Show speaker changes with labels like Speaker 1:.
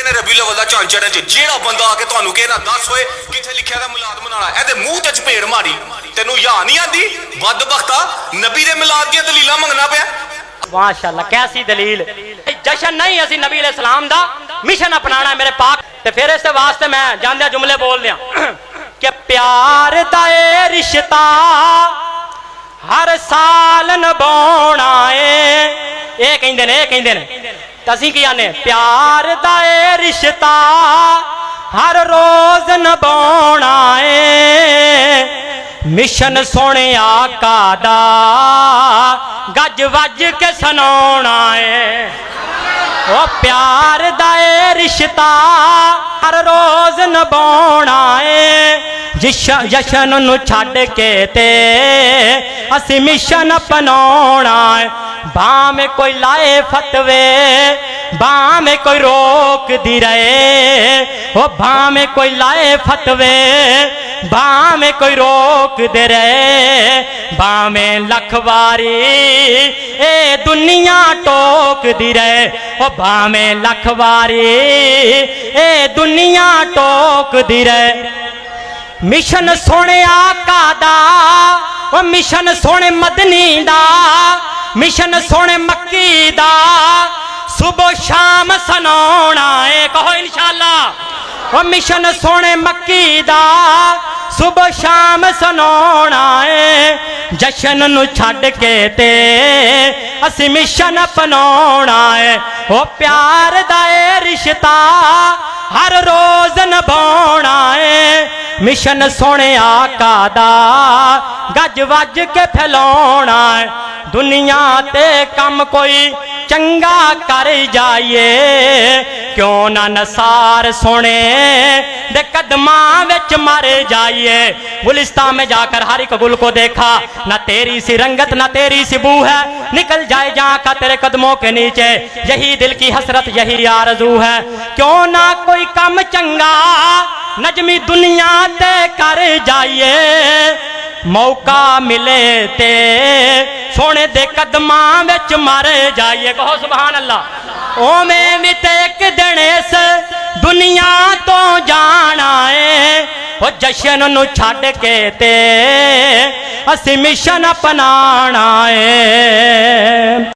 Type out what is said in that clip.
Speaker 1: ने रबी अव्वल दा चंद चढ़न च जेड़ा बंदा आके तुहानू कहे ना दस होए किथे लिखिया दा मिलाद मनाना एदे मूंह ते चपेड़ मारी तेनू या नहीं आंदी बदबख्ता नबी दे मिलाद दी दलीलां मंगना पिया।
Speaker 2: माशाअल्लाह कैसी दलील। जशन नहीं असी नबी अलैहिस्सलाम दा मिशन अपनाना मेरे पाक ते फिर इस वास्ते मैं जानदे जुमले बोल दियां कि प्यार दा ए रिश्ता हर साल निभाउणा ए कहंदे ने तसी की आने प्यार दा ए रिश्ता हर रोज निभाउणा ए मिशन सोने आका दा गज वज के सुनाउणा है। ओ प्यार दा ए रिश्ता हर रोज निभाउणा है जशन नू छड्ड के ते असी मिशन अपनाउणा है। भावें कोई लाए फतवे भावें कोई रोक दी रहे ओ भावें कोई लाए फतवे भावें कोई रोक दे रहे भावें लख वारी ए दुनिया टोक दी रहे ओ भावें लख वारी ए दुनिया टोक दी रहे। मिशन सोने आका दा ओ मिशन सोने मदनी दा मिशन सोने मक्की दा सुबह शाम सुनाउणा है। कहो इंशाअल्लाह। ओ मिशन सोने मक्की दा सुबह शाम सुनाउणा है जशन नू छड्ड के ते असी मिशन अपनाउणा है। ओ प्यार दा ए रिश्ता हर रोज निभाउणा है मिशन सोने आका दा गज वज के फैलाउणा है। दुनिया ते कम कोई चंगा कर जाइए क्यों ना नसार सोने दे कदमां विच मर जाइए। गुलिस्तान में जाकर हर एक गुल को देखा ना तेरी सी रंगत ना तेरी सी बू है निकल जाए जहाँ का तेरे कदमों के नीचे यही दिल की हसरत यही आरज़ू है। क्यों ना कोई कम चंगा नजमी दुनिया ते कर जाइए मौका मिले ते सोने दे कदमां विच मर जाइए। कहो सुभान अल्लाह। ओवें भी ते एक दिन इस दुनिया तो जाना है ओ जशन नू छड्ड के ते असी मिशन अपनाना है।